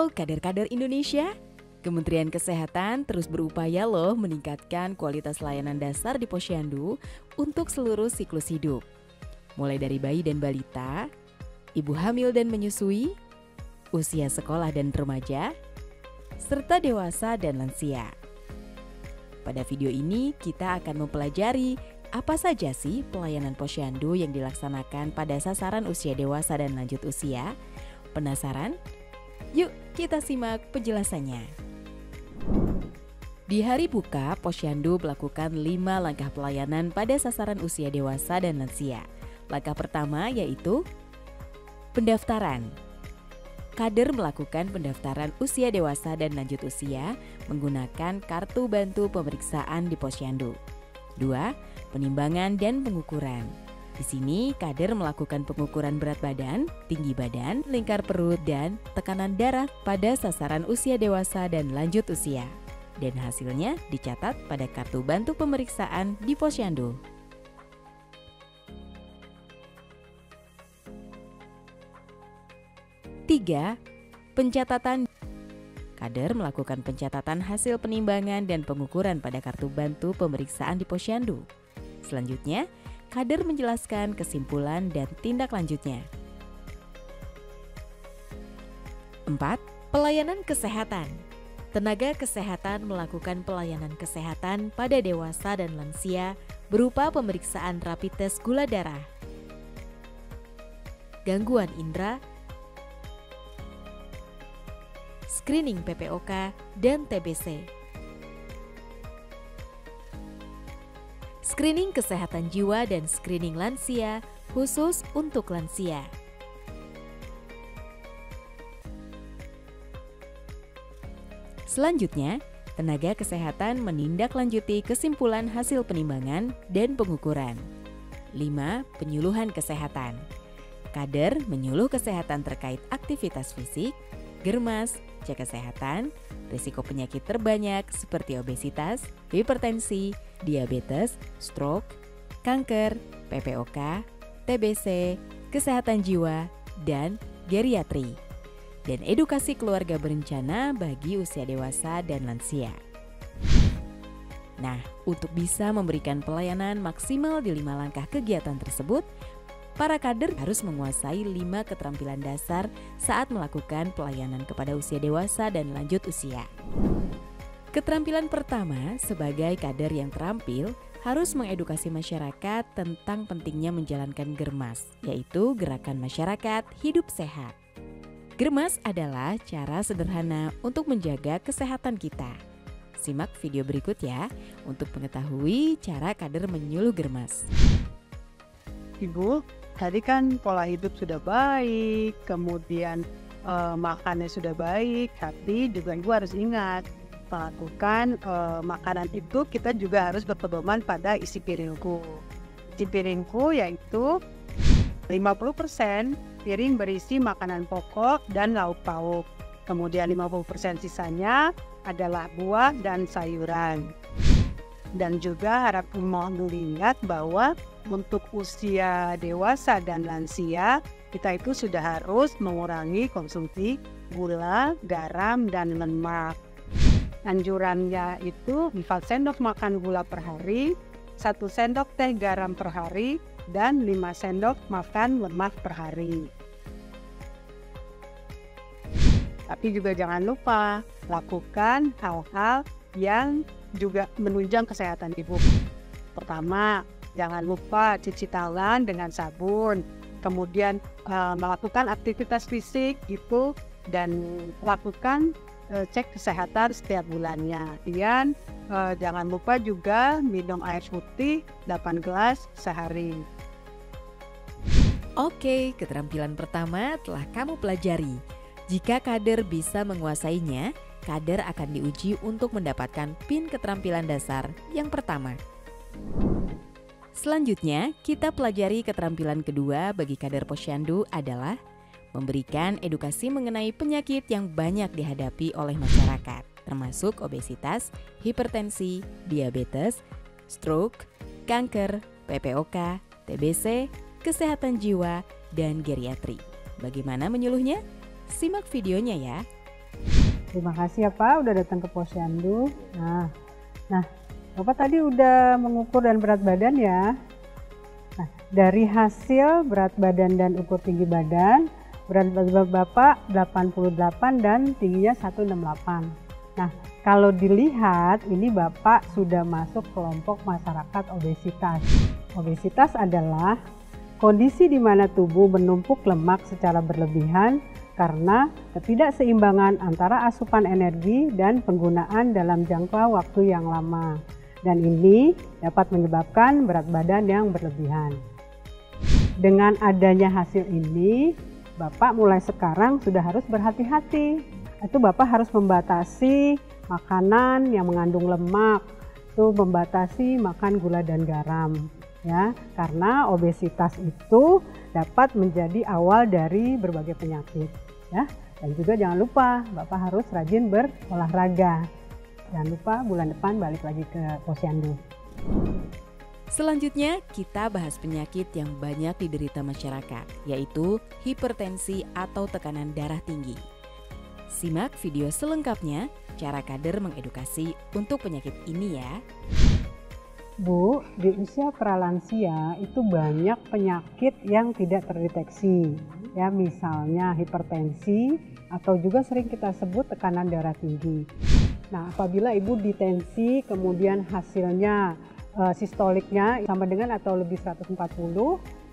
Halo kader-kader Indonesia, Kementerian Kesehatan terus berupaya loh meningkatkan kualitas layanan dasar di Posyandu untuk seluruh siklus hidup. Mulai dari bayi dan balita, ibu hamil dan menyusui, usia sekolah dan remaja, serta dewasa dan lansia. Pada video ini kita akan mempelajari apa saja sih pelayanan Posyandu yang dilaksanakan pada sasaran usia dewasa dan lanjut usia. Penasaran? Yuk kita simak penjelasannya. Di hari buka, Posyandu melakukan 5 langkah pelayanan pada sasaran usia dewasa dan lansia. Langkah pertama yaitu pendaftaran. Kader melakukan pendaftaran usia dewasa dan lanjut usia menggunakan kartu bantu pemeriksaan di Posyandu. 2. Penimbangan dan pengukuran. Di sini, kader melakukan pengukuran berat badan, tinggi badan, lingkar perut, dan tekanan darah pada sasaran usia dewasa dan lanjut usia. Dan hasilnya dicatat pada kartu bantu pemeriksaan di Posyandu. Tiga, pencatatan. Kader melakukan pencatatan hasil penimbangan dan pengukuran pada kartu bantu pemeriksaan di Posyandu. Selanjutnya, kader menjelaskan kesimpulan dan tindak lanjutnya. 4. Pelayanan kesehatan. Tenaga kesehatan melakukan pelayanan kesehatan pada dewasa dan lansia berupa pemeriksaan rapid test gula darah, gangguan indera, screening PPOK, dan TBC. Screening kesehatan jiwa dan screening lansia khusus untuk lansia. Selanjutnya, tenaga kesehatan menindaklanjuti kesimpulan hasil penimbangan dan pengukuran. 5. Penyuluhan kesehatan. Kader menyuluh kesehatan terkait aktivitas fisik, germas, cek kesehatan, risiko penyakit terbanyak seperti obesitas, hipertensi, diabetes, stroke, kanker, PPOK, TBC, kesehatan jiwa, dan geriatri. Dan edukasi keluarga berencana bagi usia dewasa dan lansia. Nah, untuk bisa memberikan pelayanan maksimal di 5 langkah kegiatan tersebut, para kader harus menguasai 5 keterampilan dasar saat melakukan pelayanan kepada usia dewasa dan lanjut usia. Keterampilan pertama, sebagai kader yang terampil, harus mengedukasi masyarakat tentang pentingnya menjalankan germas, yaitu Gerakan Masyarakat Hidup Sehat. Germas adalah cara sederhana untuk menjaga kesehatan kita. Simak video berikut ya, untuk mengetahui cara kader menyuluh germas. Ibu, tadi kan pola hidup sudah baik, kemudian makannya sudah baik, tapi juga Ibu harus ingat, melakukan makanan itu kita juga harus berpedoman pada isi piringku. Isi piringku yaitu 50% piring berisi makanan pokok dan lauk pauk. Kemudian 50% sisanya adalah buah dan sayuran. Dan juga harap mohon diingat bahwa untuk usia dewasa dan lansia, kita itu sudah harus mengurangi konsumsi gula, garam, dan lemak. Anjurannya itu 4 sendok makan gula per hari, 1 sendok teh garam per hari, dan 5 sendok makan lemak per hari. Tapi juga jangan lupa lakukan hal-hal yang juga menunjang kesehatan ibu. Pertama, jangan lupa cuci tangan dengan sabun, kemudian melakukan aktivitas fisik gitu, dan lakukan cek kesehatan setiap bulannya. Dan jangan lupa juga minum air putih 8 gelas sehari. Oke, keterampilan pertama telah kamu pelajari. Jika kader bisa menguasainya, kader akan diuji untuk mendapatkan PIN keterampilan dasar yang pertama. Selanjutnya, kita pelajari keterampilan kedua bagi kader Posyandu adalah memberikan edukasi mengenai penyakit yang banyak dihadapi oleh masyarakat, termasuk obesitas, hipertensi, diabetes, stroke, kanker, PPOK, TBC, kesehatan jiwa, dan geriatri. Bagaimana menyuluhnya? Simak videonya ya. Terima kasih ya Pak udah datang ke Posyandu. Nah, Bapak tadi udah mengukur dan berat badan ya. Nah, dari hasil berat badan dan ukur tinggi badan, berat badan Bapak 88 dan tingginya 168. Nah, kalau dilihat ini Bapak sudah masuk kelompok masyarakat obesitas. Obesitas adalah kondisi di mana tubuh menumpuk lemak secara berlebihan karena ketidakseimbangan antara asupan energi dan penggunaan dalam jangka waktu yang lama. Dan ini dapat menyebabkan berat badan yang berlebihan. Dengan adanya hasil ini, Bapak mulai sekarang sudah harus berhati-hati. Itu Bapak harus membatasi makanan yang mengandung lemak, itu membatasi makan gula dan garam. Ya, karena obesitas itu dapat menjadi awal dari berbagai penyakit. Ya, dan juga jangan lupa Bapak harus rajin berolahraga. Jangan lupa bulan depan balik lagi ke Posyandu. Selanjutnya kita bahas penyakit yang banyak diderita masyarakat, yaitu hipertensi atau tekanan darah tinggi. Simak video selengkapnya, cara kader mengedukasi untuk penyakit ini ya. Bu, di usia pralansia itu banyak penyakit yang tidak terdeteksi. Ya, misalnya hipertensi atau juga sering kita sebut tekanan darah tinggi. Nah, apabila ibu ditensi kemudian hasilnya sistoliknya sama dengan atau lebih 140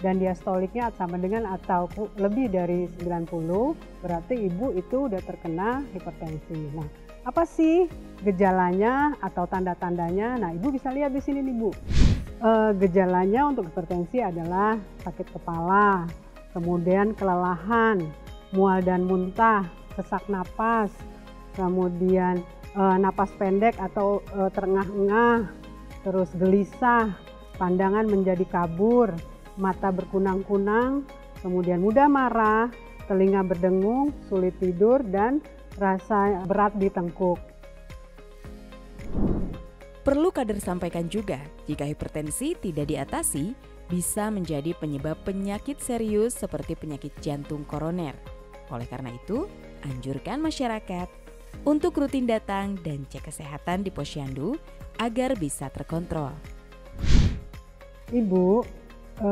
dan diastoliknya sama dengan atau lebih dari 90, berarti ibu itu udah terkena hipertensi. Nah, apa sih gejalanya atau tanda-tandanya? Nah, ibu bisa lihat di sini nih Bu. Gejalanya untuk hipertensi adalah sakit kepala, kemudian kelelahan, mual dan muntah, sesak napas, kemudian napas pendek atau terengah-engah, terus gelisah, pandangan menjadi kabur, mata berkunang-kunang, kemudian mudah marah, telinga berdengung, sulit tidur, dan rasa berat di tengkuk. Perlu kader sampaikan juga, jika hipertensi tidak diatasi, bisa menjadi penyebab penyakit serius seperti penyakit jantung koroner. Oleh karena itu, anjurkan masyarakat untuk rutin datang dan cek kesehatan di Posyandu agar bisa terkontrol. Ibu,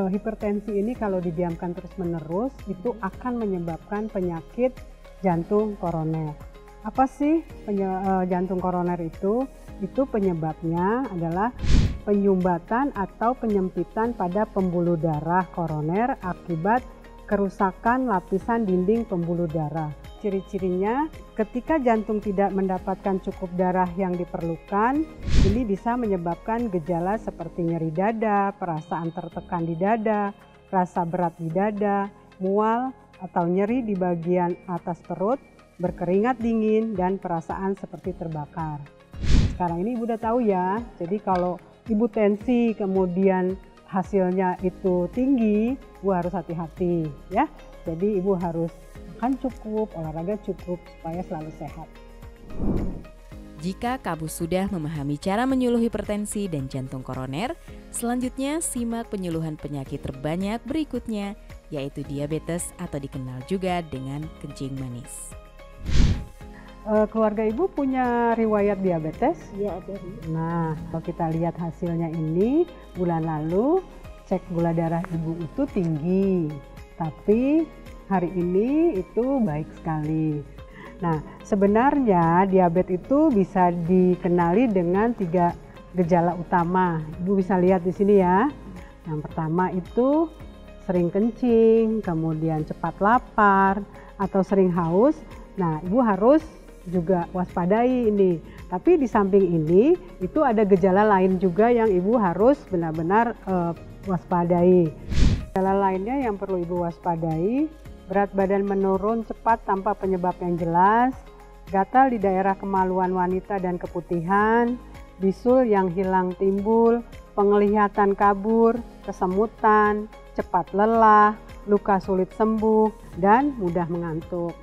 hipertensi ini kalau didiamkan terus-menerus itu akan menyebabkan penyakit jantung koroner. Apa sih jantung koroner itu? Itu penyebabnya adalah penyumbatan atau penyempitan pada pembuluh darah koroner akibat kerusakan lapisan dinding pembuluh darah. Ciri-cirinya ketika jantung tidak mendapatkan cukup darah yang diperlukan, ini bisa menyebabkan gejala seperti nyeri dada, perasaan tertekan di dada, rasa berat di dada, mual atau nyeri di bagian atas perut, berkeringat dingin, dan perasaan seperti terbakar. Sekarang ini ibu udah tahu ya, jadi kalau ibu tensi kemudian hasilnya itu tinggi, ibu harus hati-hati ya. Jadi ibu harus makan cukup, olahraga cukup supaya selalu sehat. Jika kamu sudah memahami cara menyuluh hipertensi dan jantung koroner, selanjutnya simak penyuluhan penyakit terbanyak berikutnya, yaitu diabetes atau dikenal juga dengan kencing manis. Keluarga ibu punya riwayat diabetes? Iya, ada. Nah, kalau kita lihat hasilnya ini, bulan lalu cek gula darah ibu itu tinggi, tapi hari ini itu baik sekali. Nah, sebenarnya diabetes itu bisa dikenali dengan 3 gejala utama. Ibu bisa lihat di sini ya. Yang pertama itu sering kencing, kemudian cepat lapar, atau sering haus. Nah, ibu harus juga waspadai ini. Tapi di samping ini, itu ada gejala lain juga yang ibu harus benar-benar waspadai. Gejala lainnya yang perlu ibu waspadai, berat badan menurun cepat tanpa penyebab yang jelas, gatal di daerah kemaluan wanita dan keputihan, bisul yang hilang timbul, penglihatan kabur, kesemutan, cepat lelah, luka sulit sembuh, dan mudah mengantuk.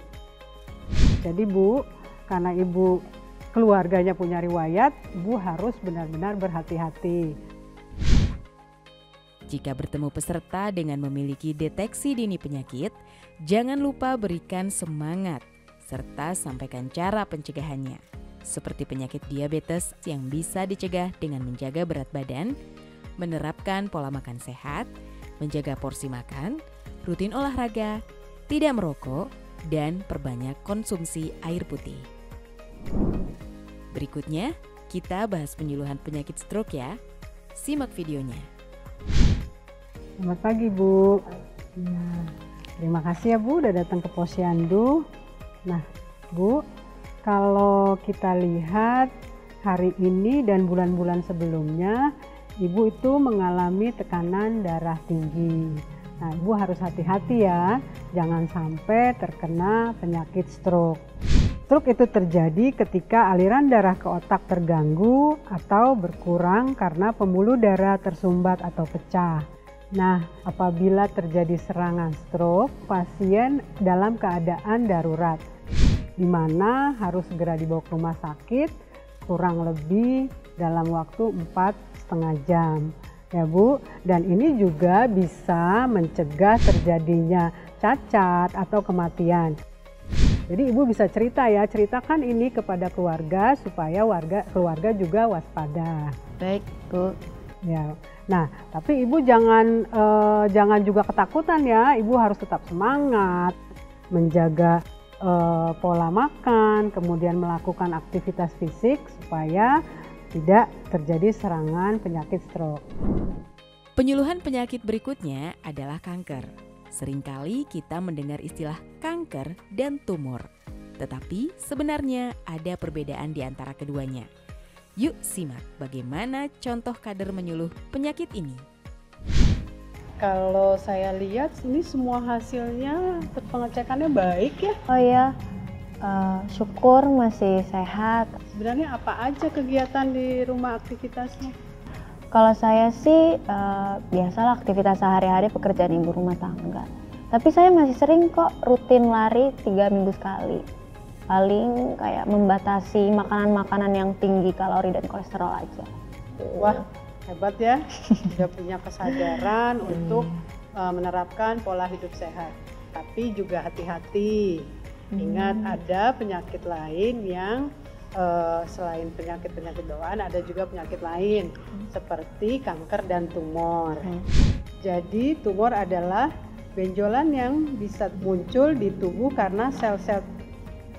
Jadi Bu, karena ibu keluarganya punya riwayat, ibu harus benar-benar berhati-hati. Jika bertemu peserta dengan memiliki deteksi dini penyakit, jangan lupa berikan semangat serta sampaikan cara pencegahannya, seperti penyakit diabetes yang bisa dicegah dengan menjaga berat badan, menerapkan pola makan sehat, menjaga porsi makan, rutin olahraga, tidak merokok, dan perbanyak konsumsi air putih. Berikutnya, kita bahas penyuluhan penyakit stroke ya. Simak videonya. Selamat pagi Bu. Terima kasih ya Bu udah datang ke Posyandu. Nah Bu, kalau kita lihat hari ini dan bulan-bulan sebelumnya, Ibu itu mengalami tekanan darah tinggi. Nah Ibu harus hati-hati ya, jangan sampai terkena penyakit stroke. Stroke itu terjadi ketika aliran darah ke otak terganggu atau berkurang karena pembuluh darah tersumbat atau pecah. Nah, apabila terjadi serangan stroke, pasien dalam keadaan darurat, di mana harus segera dibawa ke rumah sakit kurang lebih dalam waktu 4,5 jam. Ya Bu, dan ini juga bisa mencegah terjadinya cacat atau kematian. Jadi Ibu bisa cerita ya, ceritakan ini kepada keluarga supaya keluarga juga waspada. Baik Bu. Ya, nah tapi Ibu jangan juga ketakutan ya. Ibu harus tetap semangat, menjaga pola makan, kemudian melakukan aktivitas fisik supaya tidak terjadi serangan penyakit stroke. Penyuluhan penyakit berikutnya adalah kanker. Seringkali kita mendengar istilah kanker dan tumor, tetapi sebenarnya ada perbedaan di antara keduanya. Yuk simak bagaimana contoh kader menyuluh penyakit ini. Kalau saya lihat ini semua hasilnya pengecekannya baik ya. Oh ya, syukur masih sehat. Sebenarnya apa aja kegiatan di rumah aktivitasnya? Kalau saya sih biasalah aktivitas sehari-hari pekerjaan ibu rumah tangga. Tapi saya masih sering kok rutin lari 3 minggu sekali. Paling kayak membatasi makanan-makanan yang tinggi kalori dan kolesterol aja. Wah, hebat ya. Sudah punya kesadaran untuk menerapkan pola hidup sehat. Tapi juga hati-hati. Ingat ada penyakit lain yang selain penyakit-penyakit bawaan ada juga penyakit lain seperti kanker dan tumor. Jadi tumor adalah benjolan yang bisa muncul di tubuh karena sel-sel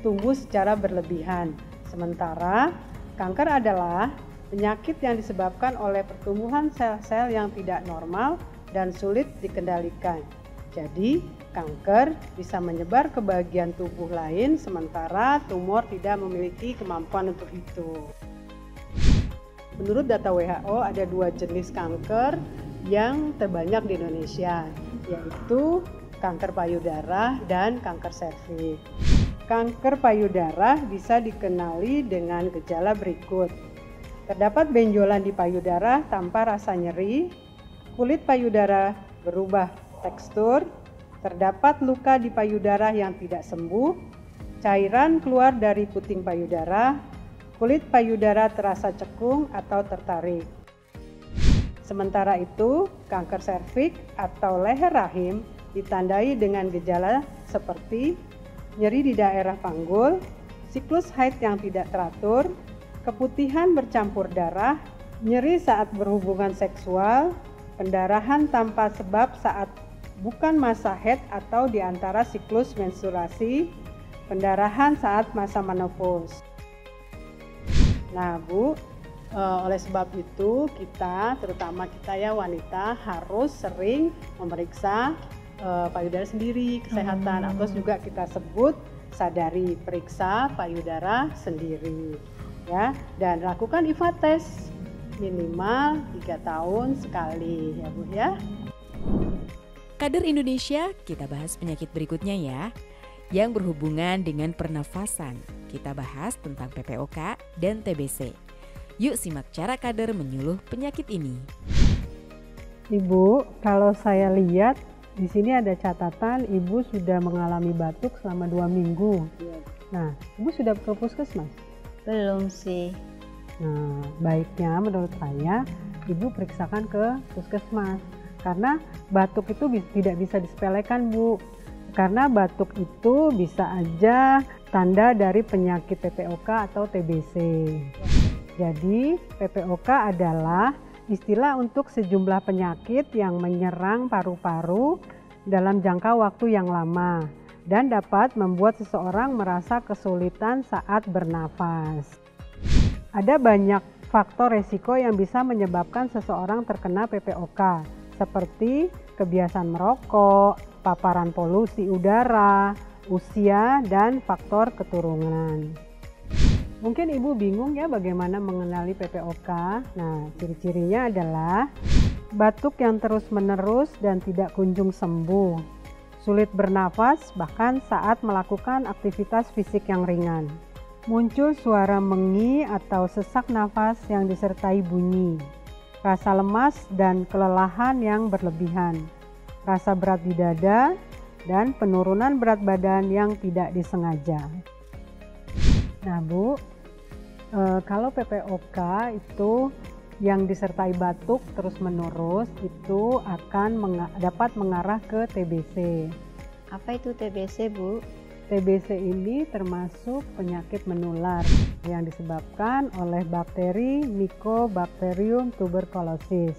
tumbuh secara berlebihan. Sementara kanker adalah penyakit yang disebabkan oleh pertumbuhan sel-sel yang tidak normal dan sulit dikendalikan. Jadi kanker bisa menyebar ke bagian tubuh lain sementara tumor tidak memiliki kemampuan untuk itu. Menurut data WHO ada 2 jenis kanker yang terbanyak di Indonesia, yaitu kanker payudara dan kanker serviks. Kanker payudara bisa dikenali dengan gejala berikut. Terdapat benjolan di payudara tanpa rasa nyeri, kulit payudara berubah tekstur, terdapat luka di payudara yang tidak sembuh, cairan keluar dari puting payudara, kulit payudara terasa cekung atau tertarik. Sementara itu, kanker serviks atau leher rahim ditandai dengan gejala seperti nyeri di daerah panggul, siklus haid yang tidak teratur, keputihan bercampur darah, nyeri saat berhubungan seksual, pendarahan tanpa sebab saat bukan masa haid atau di antara siklus menstruasi, pendarahan saat masa menopause. Nah Bu, oleh sebab itu kita, terutama kita ya wanita, harus sering memeriksa payudara sendiri, kesehatan, atau juga kita sebut sadari, periksa payudara sendiri ya, dan lakukan IVA test minimal 3 tahun sekali ya Bu ya. Kader Indonesia, kita bahas penyakit berikutnya ya, yang berhubungan dengan pernafasan. Kita bahas tentang PPOK dan TBC. Yuk simak cara kader menyuluh penyakit ini. Ibu, kalau saya lihat di sini ada catatan Ibu sudah mengalami batuk selama 2 minggu. Nah, Ibu sudah ke puskesmas? Belum sih. Nah, baiknya menurut saya Ibu periksakan ke puskesmas. Karena batuk itu tidak bisa disepelekan Bu. Karena batuk itu bisa aja tanda dari penyakit PPOK atau TBC. Jadi PPOK adalah istilah untuk sejumlah penyakit yang menyerang paru-paru dalam jangka waktu yang lama dan dapat membuat seseorang merasa kesulitan saat bernafas. Ada banyak faktor resiko yang bisa menyebabkan seseorang terkena PPOK, seperti kebiasaan merokok, paparan polusi udara, usia, dan faktor keturunan. Mungkin Ibu bingung ya bagaimana mengenali PPOK. Nah, ciri-cirinya adalah batuk yang terus-menerus dan tidak kunjung sembuh, sulit bernafas bahkan saat melakukan aktivitas fisik yang ringan, muncul suara mengi atau sesak nafas yang disertai bunyi, rasa lemas dan kelelahan yang berlebihan, rasa berat di dada, dan penurunan berat badan yang tidak disengaja. Nah Bu, kalau PPOK itu yang disertai batuk terus-menerus itu akan dapat mengarah ke TBC. Apa itu TBC, Bu? TBC ini termasuk penyakit menular yang disebabkan oleh bakteri Mycobacterium tuberculosis.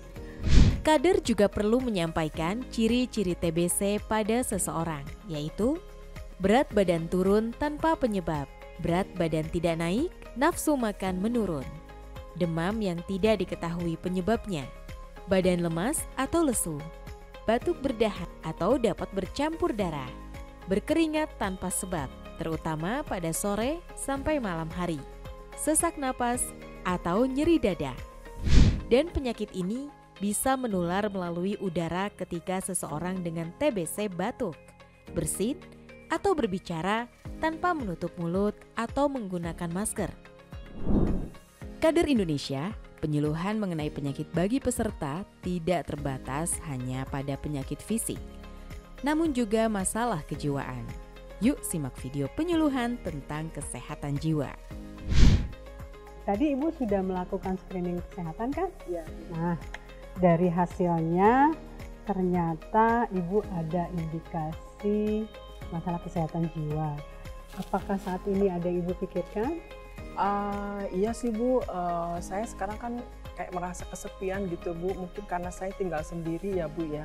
Kader juga perlu menyampaikan ciri-ciri TBC pada seseorang, yaitu berat badan turun tanpa penyebab, berat badan tidak naik, nafsu makan menurun, demam yang tidak diketahui penyebabnya, badan lemas atau lesu, batuk berdahak atau dapat bercampur darah, berkeringat tanpa sebab, terutama pada sore sampai malam hari, sesak napas atau nyeri dada. Dan penyakit ini bisa menular melalui udara ketika seseorang dengan TBC batuk, bersin, atau berbicara tanpa menutup mulut atau menggunakan masker. Kader Indonesia, penyuluhan mengenai penyakit bagi peserta tidak terbatas hanya pada penyakit fisik, namun juga masalah kejiwaan. Yuk simak video penyuluhan tentang kesehatan jiwa. Tadi Ibu sudah melakukan screening kesehatan kan? Ya. Nah, dari hasilnya ternyata Ibu ada indikasi masalah kesehatan jiwa. Apakah saat ini ada Ibu pikirkan? Iya sih Bu, saya sekarang kan kayak merasa kesepian gitu Bu, mungkin karena saya tinggal sendiri ya Bu ya.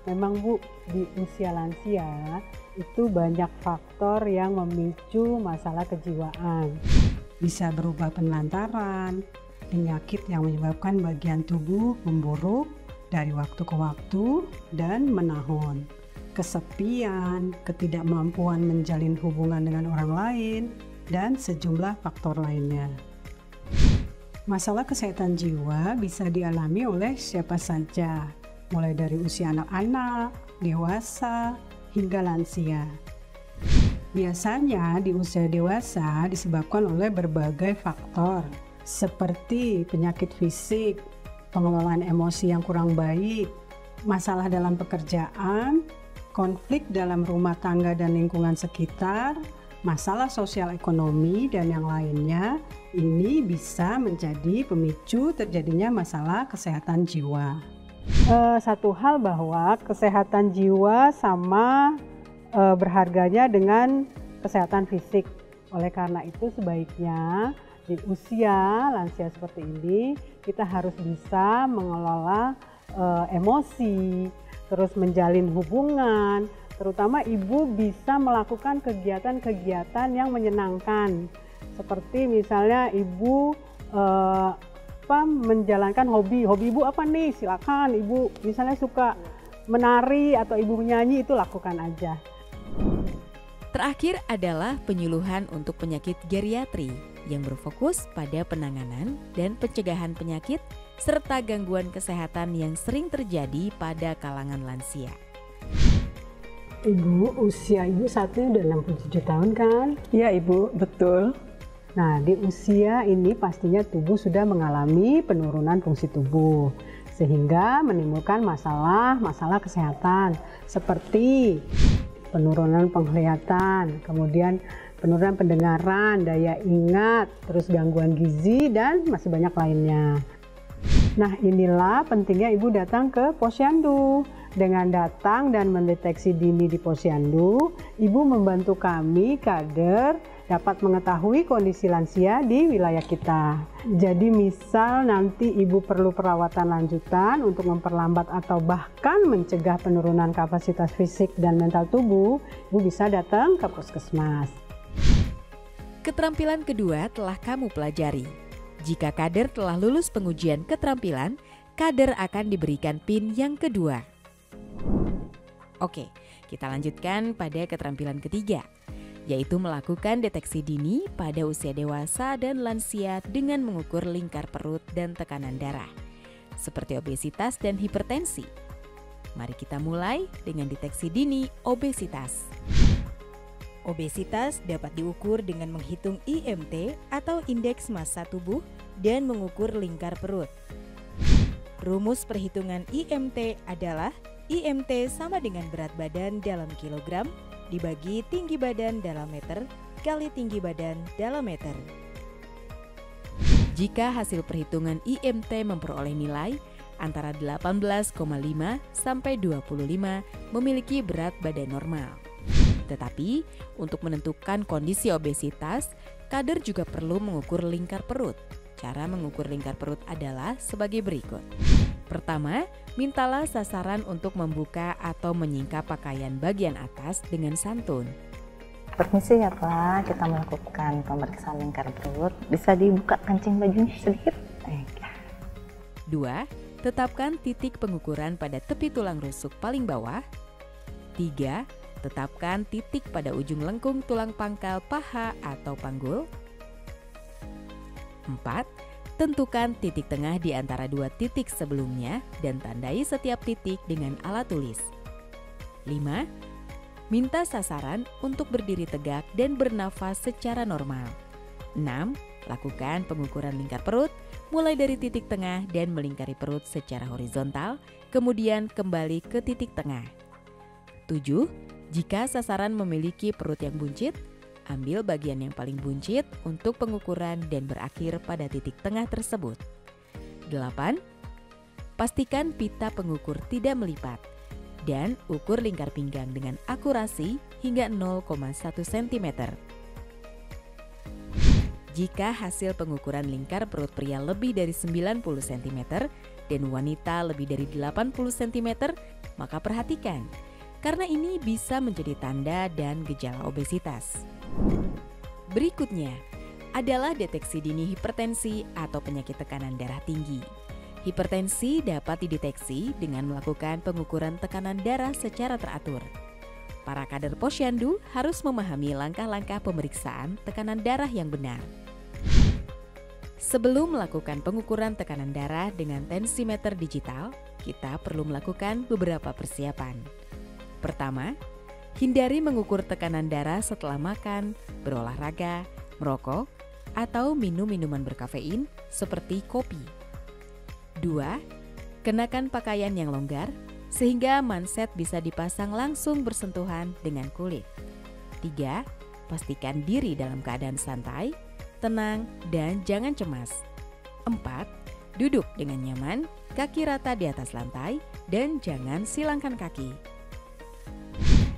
Memang Bu, di usia lansia itu banyak faktor yang memicu masalah kejiwaan. Bisa berupa penelantaran, penyakit yang menyebabkan bagian tubuh memburuk dari waktu ke waktu dan menahun, kesepian, ketidakmampuan menjalin hubungan dengan orang lain, dan sejumlah faktor lainnya. Masalah kesehatan jiwa bisa dialami oleh siapa saja, mulai dari usia anak-anak, dewasa, hingga lansia. Biasanya di usia dewasa disebabkan oleh berbagai faktor, seperti penyakit fisik, pengelolaan emosi yang kurang baik, masalah dalam pekerjaan, konflik dalam rumah tangga dan lingkungan sekitar, masalah sosial ekonomi, dan yang lainnya. Ini bisa menjadi pemicu terjadinya masalah kesehatan jiwa. Satu hal bahwa kesehatan jiwa sama berharganya dengan kesehatan fisik. Oleh karena itu sebaiknya di usia lansia seperti ini kita harus bisa mengelola emosi, terus menjalin hubungan, terutama ibu bisa melakukan kegiatan-kegiatan yang menyenangkan, seperti misalnya ibu menjalankan hobi ibu apa nih, silakan ibu misalnya suka menari atau ibu menyanyi, itu lakukan aja. Terakhir adalah penyuluhan untuk penyakit geriatri yang berfokus pada penanganan dan pencegahan penyakit serta gangguan kesehatan yang sering terjadi pada kalangan lansia. Ibu, usia ibu saat ini udah 67 tahun kan? Iya Ibu, betul. Nah, di usia ini pastinya tubuh sudah mengalami penurunan fungsi tubuh, sehingga menimbulkan masalah kesehatan seperti penurunan penglihatan, kemudian penurunan pendengaran, daya ingat, terus gangguan gizi, dan masih banyak lainnya. Nah, inilah pentingnya ibu datang ke Posyandu. Dengan datang dan mendeteksi dini di posyandu, Ibu membantu kami kader dapat mengetahui kondisi lansia di wilayah kita. Jadi misal nanti Ibu perlu perawatan lanjutan untuk memperlambat atau bahkan mencegah penurunan kapasitas fisik dan mental tubuh, Ibu bisa datang ke puskesmas. Keterampilan kedua telah kamu pelajari. Jika kader telah lulus pengujian keterampilan, kader akan diberikan PIN yang kedua. Oke, kita lanjutkan pada keterampilan ketiga, yaitu melakukan deteksi dini pada usia dewasa dan lansia dengan mengukur lingkar perut dan tekanan darah, seperti obesitas dan hipertensi. Mari kita mulai dengan deteksi dini obesitas. Obesitas dapat diukur dengan menghitung IMT atau indeks massa tubuh dan mengukur lingkar perut. Rumus perhitungan IMT adalah IMT sama dengan berat badan dalam kilogram dibagi tinggi badan dalam meter kali tinggi badan dalam meter. Jika hasil perhitungan IMT memperoleh nilai antara 18,5 sampai 25 memiliki berat badan normal. Tetapi untuk menentukan kondisi obesitas, kader juga perlu mengukur lingkar perut. Cara mengukur lingkar perut adalah sebagai berikut. Pertama, mintalah sasaran untuk membuka atau menyingkap pakaian bagian atas dengan santun. Permisi ya Pak, kita melakukan pemeriksaan lingkar perut. Bisa dibuka kancing bajunya sedikit? Dua, tetapkan titik pengukuran pada tepi tulang rusuk paling bawah. 3. Tetapkan titik pada ujung lengkung tulang pangkal paha atau panggul. 4. Tentukan titik tengah di antara dua titik sebelumnya dan tandai setiap titik dengan alat tulis. 5. Minta sasaran untuk berdiri tegak dan bernafas secara normal. 6. Lakukan pengukuran lingkar perut mulai dari titik tengah dan melingkari perut secara horizontal, kemudian kembali ke titik tengah. 7. Jika sasaran memiliki perut yang buncit, ambil bagian yang paling buncit untuk pengukuran dan berakhir pada titik tengah tersebut. 8. Pastikan pita pengukur tidak melipat dan ukur lingkar pinggang dengan akurasi hingga 0,1 cm. Jika hasil pengukuran lingkar perut pria lebih dari 90 cm dan wanita lebih dari 80 cm, maka perhatikan, karena ini bisa menjadi tanda dan gejala obesitas. Berikutnya adalah deteksi dini hipertensi atau penyakit tekanan darah tinggi. Hipertensi dapat dideteksi dengan melakukan pengukuran tekanan darah secara teratur. Para kader posyandu harus memahami langkah-langkah pemeriksaan tekanan darah yang benar. Sebelum melakukan pengukuran tekanan darah dengan tensimeter digital, kita perlu melakukan beberapa persiapan. Pertama, hindari mengukur tekanan darah setelah makan, berolahraga, merokok, atau minum minuman berkafein seperti kopi. 2. Kenakan pakaian yang longgar sehingga manset bisa dipasang langsung bersentuhan dengan kulit. 3. Pastikan diri dalam keadaan santai, tenang, dan jangan cemas. 4. Duduk dengan nyaman, kaki rata di atas lantai, dan jangan silangkan kaki.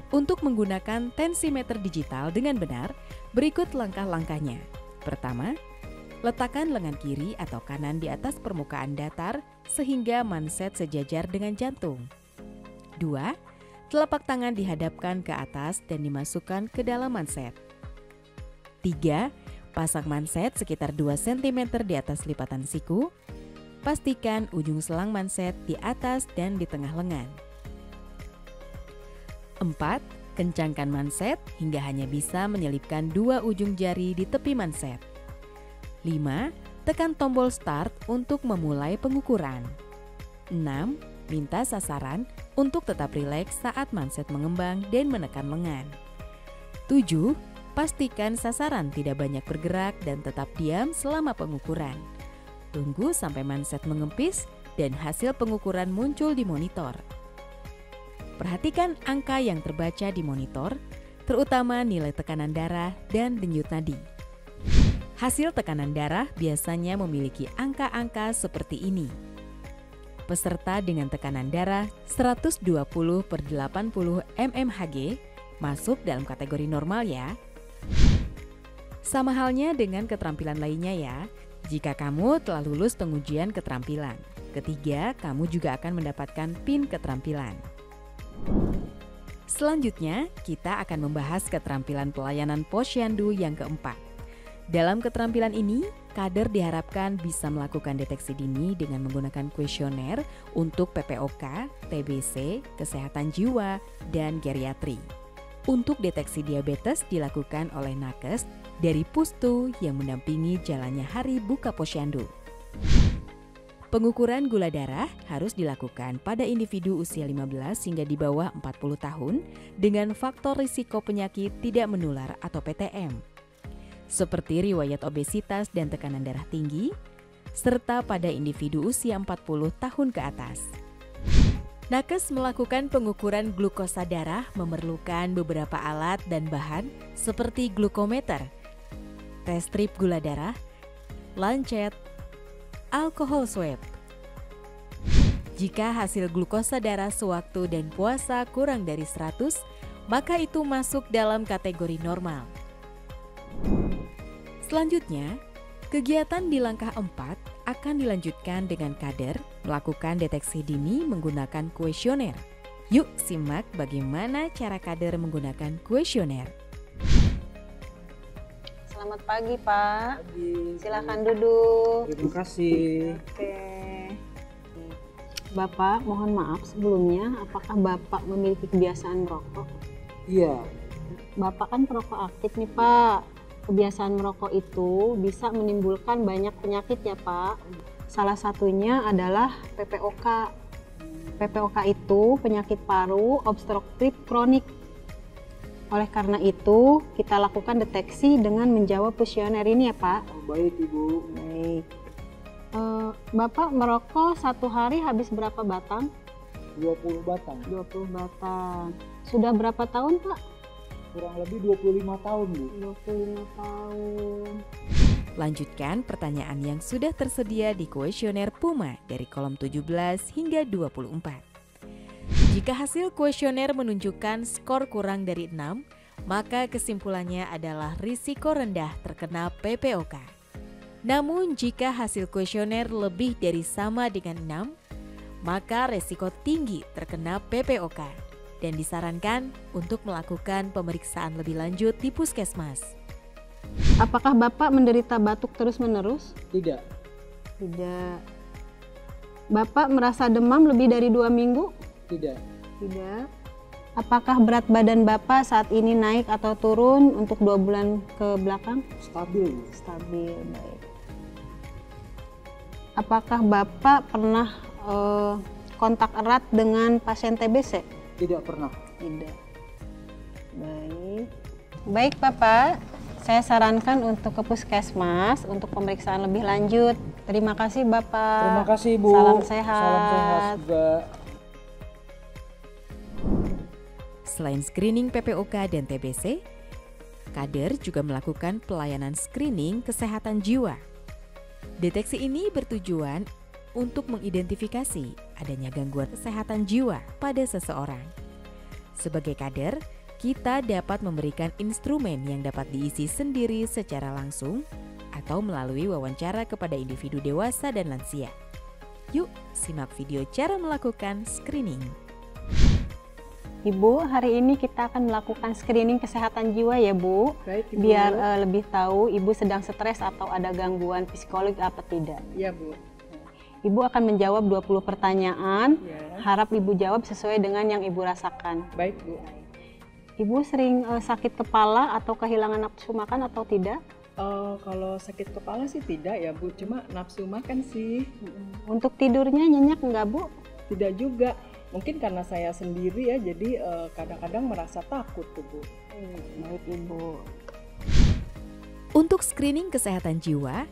Untuk menggunakan tensimeter digital dengan benar, berikut langkah-langkahnya. Pertama, letakkan lengan kiri atau kanan di atas permukaan datar sehingga manset sejajar dengan jantung. 2. Telapak tangan dihadapkan ke atas dan dimasukkan ke dalam manset. 3. Pasang manset sekitar 2 cm di atas lipatan siku. Pastikan ujung selang manset di atas dan di tengah lengan. 4. Kencangkan manset hingga hanya bisa menyelipkan 2 ujung jari di tepi manset. 5. Tekan tombol start untuk memulai pengukuran. 6. Minta sasaran untuk tetap rileks saat manset mengembang dan menekan lengan. 7. Pastikan sasaran tidak banyak bergerak dan tetap diam selama pengukuran. Tunggu sampai manset mengempis dan hasil pengukuran muncul di monitor. Perhatikan angka yang terbaca di monitor, terutama nilai tekanan darah dan denyut nadi. Hasil tekanan darah biasanya memiliki angka-angka seperti ini. peserta dengan tekanan darah 120/80 mmHg masuk dalam kategori normal ya. Sama halnya dengan keterampilan lainnya ya. Jika kamu telah lulus pengujian keterampilan, ketiga, kamu juga akan mendapatkan PIN keterampilan. Selanjutnya, kita akan membahas keterampilan pelayanan posyandu yang keempat. Dalam keterampilan ini, kader diharapkan bisa melakukan deteksi dini dengan menggunakan kuesioner untuk PPOK, TBC, kesehatan jiwa, dan geriatri. Untuk deteksi diabetes dilakukan oleh nakes dari Pustu yang mendampingi jalannya hari buka posyandu. Pengukuran gula darah harus dilakukan pada individu usia 15 hingga di bawah 40 tahun dengan faktor risiko penyakit tidak menular atau PTM, seperti riwayat obesitas dan tekanan darah tinggi, serta pada individu usia 40 tahun ke atas. Nakes melakukan pengukuran glukosa darah memerlukan beberapa alat dan bahan seperti glukometer, tes strip gula darah, lancet, alkohol swab. Jika hasil glukosa darah sewaktu dan puasa kurang dari 100, maka itu masuk dalam kategori normal. Selanjutnya, kegiatan di langkah 4 akan dilanjutkan dengan kader melakukan deteksi dini menggunakan kuesioner. Yuk simak bagaimana cara kader menggunakan kuesioner. Selamat pagi, Pak. Silakan duduk. Terima kasih. Oke. Bapak, mohon maaf sebelumnya, apakah Bapak memiliki kebiasaan merokok? Iya. Bapak kan perokok aktif nih, Pak. Kebiasaan merokok itu bisa menimbulkan banyak penyakit ya, Pak. Salah satunya adalah PPOK. PPOK itu penyakit paru obstruktif kronik. Oleh karena itu, kita lakukan deteksi dengan menjawab kuesioner ini ya, Pak. Oh, baik, Ibu. Baik. Bapak merokok satu hari habis berapa batang? 20 batang. 20 batang. Sudah berapa tahun, Pak? Kurang lebih 25 tahun, Bu. 25 tahun. Lanjutkan pertanyaan yang sudah tersedia di kuesioner Puma dari kolom 17 hingga 24. Jika hasil kuesioner menunjukkan skor kurang dari 6, maka kesimpulannya adalah risiko rendah terkena PPOK. Namun jika hasil kuesioner lebih dari sama dengan 6, maka risiko tinggi terkena PPOK dan disarankan untuk melakukan pemeriksaan lebih lanjut di puskesmas. Apakah Bapak menderita batuk terus-menerus? Tidak. Tidak. Bapak merasa demam lebih dari 2 minggu? Tidak. Tidak. Apakah berat badan Bapak saat ini naik atau turun untuk 2 bulan ke belakang? Stabil, Bu. Stabil, baik. Apakah Bapak pernah kontak erat dengan pasien TBC? Tidak pernah. Tidak. Baik. Baik, Bapak. Saya sarankan untuk ke puskesmas untuk pemeriksaan lebih lanjut. Terima kasih, Bapak. Terima kasih, Bu. Salam sehat. Salam sehat juga. Selain screening PPOK dan TBC, kader juga melakukan pelayanan screening kesehatan jiwa. Deteksi ini bertujuan untuk mengidentifikasi adanya gangguan kesehatan jiwa pada seseorang. Sebagai kader, kita dapat memberikan instrumen yang dapat diisi sendiri secara langsung atau melalui wawancara kepada individu dewasa dan lansia. Yuk, simak video cara melakukan screening. Ibu, hari ini kita akan melakukan screening kesehatan jiwa ya, Bu. Baik, Ibu. Biar lebih tahu Ibu sedang stres atau ada gangguan psikologis apa tidak. Iya, Bu. Ibu akan menjawab 20 pertanyaan. Ya. Harap Ibu jawab sesuai dengan yang Ibu rasakan. Baik, Bu. Ibu sering sakit kepala atau kehilangan nafsu makan atau tidak? Kalau sakit kepala sih tidak ya, Bu. Cuma nafsu makan sih. Untuk tidurnya nyenyak enggak, Bu? Tidak juga. Mungkin karena saya sendiri ya, jadi kadang-kadang merasa takut tuh, Bu. Baik, Ibu. Untuk screening kesehatan jiwa,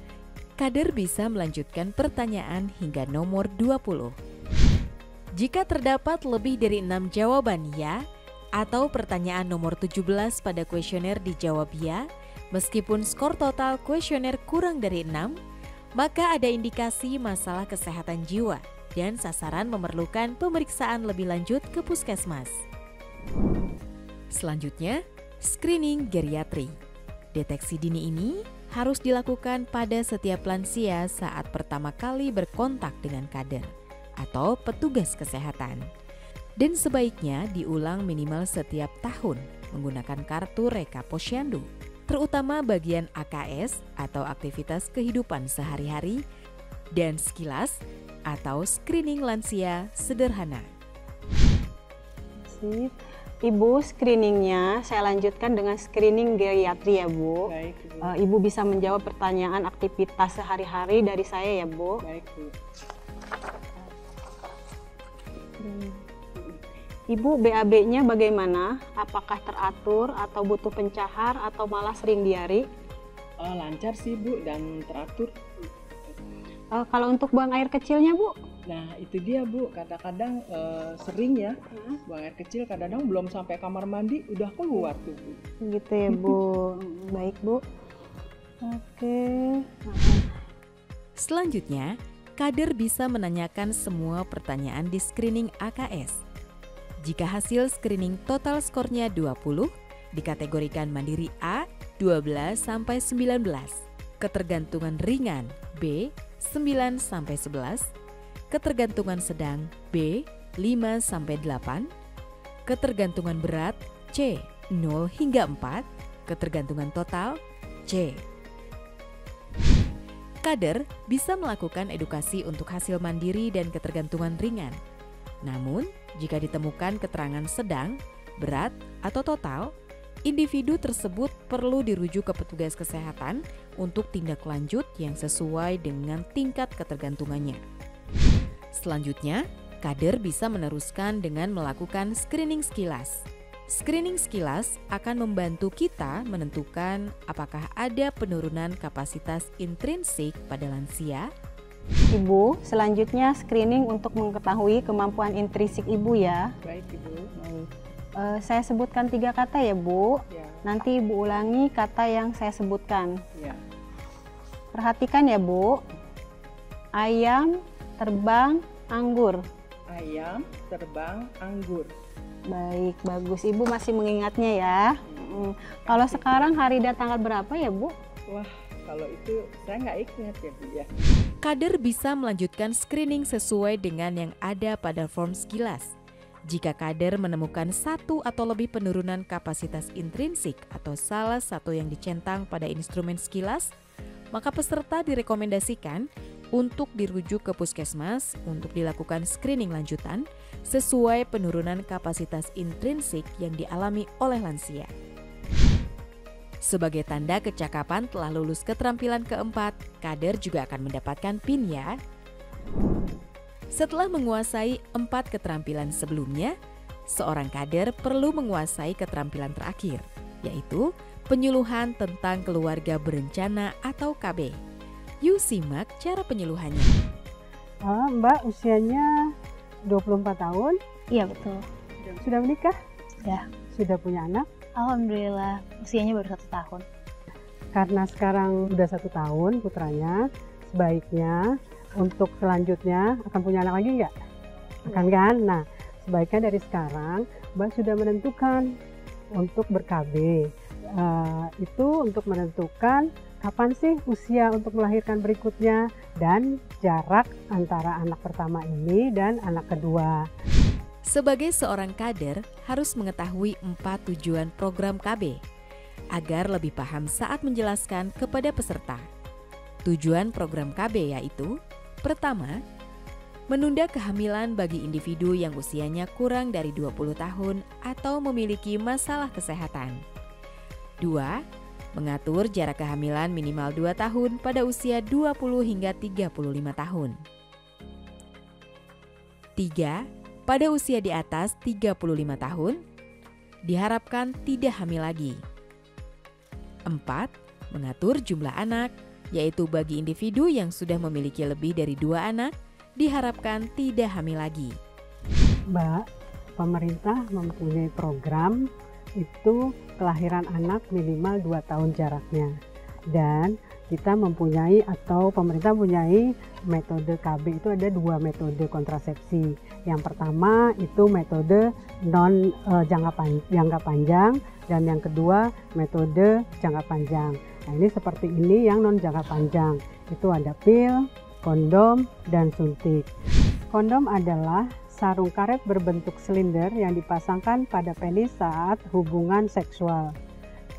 kader bisa melanjutkan pertanyaan hingga nomor 20. Jika terdapat lebih dari 6 jawaban ya, atau pertanyaan nomor 17 pada kuesioner dijawab ya, meskipun skor total kuesioner kurang dari 6, maka ada indikasi masalah kesehatan jiwa dan sasaran memerlukan pemeriksaan lebih lanjut ke puskesmas. Selanjutnya, screening geriatri. Deteksi dini ini harus dilakukan pada setiap lansia saat pertama kali berkontak dengan kader atau petugas kesehatan. Dan sebaiknya diulang minimal setiap tahun menggunakan kartu Reka Posyandu, terutama bagian AKS atau aktivitas kehidupan sehari-hari dan sekilas atau screening lansia sederhana. Sip. Ibu, screeningnya saya lanjutkan dengan screening geriatri ya Bu. Baik, Bu. Ibu bisa menjawab pertanyaan aktivitas sehari-hari dari saya ya Bu. Baik, Bu. Ibu, BAB-nya bagaimana? Apakah teratur atau butuh pencahar atau malah sering diari? Lancar sih Bu dan teratur. Kalau untuk buang air kecilnya Bu? Nah itu dia Bu, kadang-kadang sering ya buang air kecil, kadang-kadang belum sampai kamar mandi udah keluar tuh Bu. Gitu ya Bu. Baik Bu. Oke. Selanjutnya, kader bisa menanyakan semua pertanyaan di screening AKS. Jika hasil screening total skornya 20, dikategorikan mandiri A 12-19, ketergantungan ringan B 9-11, ketergantungan sedang B 5-8, ketergantungan berat C 0 hingga 4, ketergantungan total C. Kader bisa melakukan edukasi untuk hasil mandiri dan ketergantungan ringan. Namun, jika ditemukan keterangan sedang, berat, atau total, individu tersebut perlu dirujuk ke petugas kesehatan untuk tindak lanjut yang sesuai dengan tingkat ketergantungannya. Selanjutnya, kader bisa meneruskan dengan melakukan screening sekilas. Screening sekilas akan membantu kita menentukan apakah ada penurunan kapasitas intrinsik pada lansia. Ibu, selanjutnya screening untuk mengetahui kemampuan intrinsik Ibu ya. Baik Ibu. Saya sebutkan 3 kata ya Bu. Ya. Nanti Ibu ulangi kata yang saya sebutkan. Ya. Perhatikan ya Bu. Ayam, terbang, anggur. Ayam, terbang, anggur. Baik, bagus. Ibu masih mengingatnya ya. Kalau sekarang hari dan tanggal berapa ya Bu? Wah, kalau itu saya nggak ingat ya Bu ya. Kader bisa melanjutkan screening sesuai dengan yang ada pada form sekilas. Jika kader menemukan satu atau lebih penurunan kapasitas intrinsik atau salah satu yang dicentang pada instrumen sekilas, maka peserta direkomendasikan untuk dirujuk ke puskesmas untuk dilakukan screening lanjutan sesuai penurunan kapasitas intrinsik yang dialami oleh lansia. Sebagai tanda kecakapan telah lulus keterampilan keempat, kader juga akan mendapatkan PIN ya. Setelah menguasai 4 keterampilan sebelumnya, seorang kader perlu menguasai keterampilan terakhir, yaitu penyuluhan tentang keluarga berencana atau KB. Yuk simak cara penyuluhannya. Mbak usianya 24 tahun? Iya betul. Sudah menikah? Ya. Sudah punya anak? Alhamdulillah usianya baru 1 tahun. Karena sekarang udah 1 tahun putranya, sebaiknya untuk selanjutnya akan punya anak lagi nggak? Akan kan? Nah, sebaiknya dari sekarang Mbak sudah menentukan untuk ber-KB. Itu untuk menentukan kapan sih usia untuk melahirkan berikutnya dan jarak antara anak pertama ini dan anak kedua. Sebagai seorang kader harus mengetahui 4 tujuan program KB agar lebih paham saat menjelaskan kepada peserta. Tujuan program KB yaitu: pertama, menunda kehamilan bagi individu yang usianya kurang dari 20 tahun atau memiliki masalah kesehatan. 2. Mengatur jarak kehamilan minimal 2 tahun pada usia 20 hingga 35 tahun. 3. Pada usia di atas 35 tahun, diharapkan tidak hamil lagi. 4. Mengatur jumlah anak, yaitu bagi individu yang sudah memiliki lebih dari 2 anak, diharapkan tidak hamil lagi. Mbak, pemerintah mempunyai program itu kelahiran anak minimal 2 tahun jaraknya. Dan kita mempunyai atau pemerintah mempunyai metode KB. Itu ada 2 metode kontrasepsi. Yang pertama itu metode jangka panjang dan yang kedua metode jangka panjang. Nah, ini seperti ini yang non jangka panjang. Itu ada pil, kondom, dan suntik. Kondom adalah sarung karet berbentuk silinder yang dipasangkan pada penis saat hubungan seksual.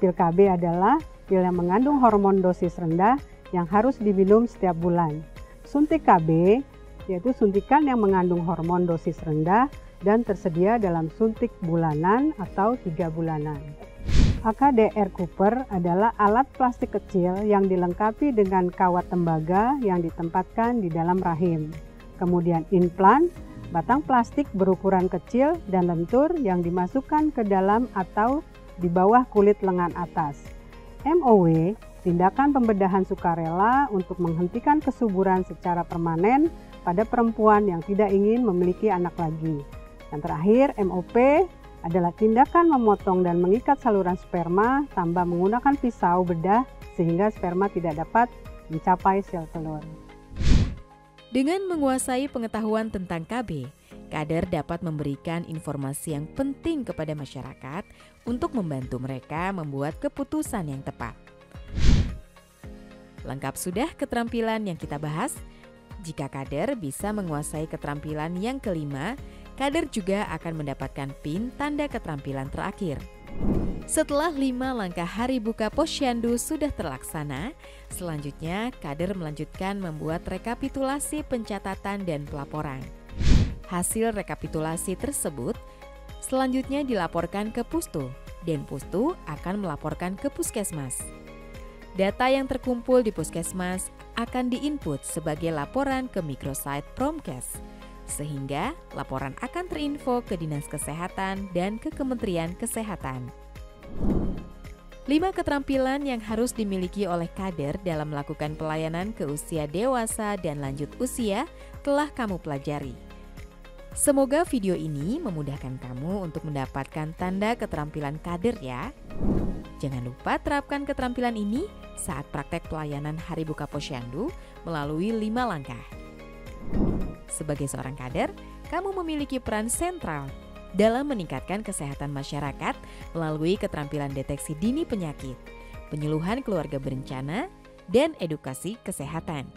Pil KB adalah pil yang mengandung hormon dosis rendah yang harus diminum setiap bulan. Suntik KB yaitu suntikan yang mengandung hormon dosis rendah dan tersedia dalam suntik bulanan atau 3 bulanan. AKDR Cooper adalah alat plastik kecil yang dilengkapi dengan kawat tembaga yang ditempatkan di dalam rahim. Kemudian implan, batang plastik berukuran kecil dan lentur yang dimasukkan ke dalam atau di bawah kulit lengan atas. MOW, tindakan pembedahan sukarela untuk menghentikan kesuburan secara permanen pada perempuan yang tidak ingin memiliki anak lagi. Dan terakhir, MOP adalah tindakan memotong dan mengikat saluran sperma tanpa menggunakan pisau bedah sehingga sperma tidak dapat mencapai sel telur. Dengan menguasai pengetahuan tentang KB, kader dapat memberikan informasi yang penting kepada masyarakat untuk membantu mereka membuat keputusan yang tepat. Lengkap sudah keterampilan yang kita bahas? Jika kader bisa menguasai keterampilan yang kelima, kader juga akan mendapatkan PIN tanda keterampilan terakhir. Setelah 5 langkah hari buka Posyandu sudah terlaksana, selanjutnya kader melanjutkan membuat rekapitulasi pencatatan dan pelaporan. Hasil rekapitulasi tersebut selanjutnya dilaporkan ke Pustu dan Pustu akan melaporkan ke Puskesmas. Data yang terkumpul di Puskesmas akan diinput sebagai laporan ke microsite Promkes, sehingga laporan akan terinfo ke Dinas Kesehatan dan ke Kementerian Kesehatan. 5 keterampilan yang harus dimiliki oleh kader dalam melakukan pelayanan ke usia dewasa dan lanjut usia telah kamu pelajari. Semoga video ini memudahkan kamu untuk mendapatkan tanda keterampilan kader ya. Jangan lupa terapkan keterampilan ini saat praktek pelayanan Hari Buka Posyandu melalui 5 langkah. Sebagai seorang kader, kamu memiliki peran sentral dalam meningkatkan kesehatan masyarakat melalui keterampilan deteksi dini penyakit, penyuluhan keluarga berencana, dan edukasi kesehatan.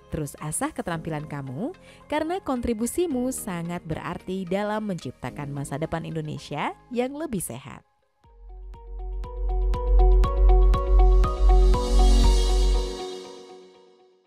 Terus asah keterampilan kamu karena kontribusimu sangat berarti dalam menciptakan masa depan Indonesia yang lebih sehat.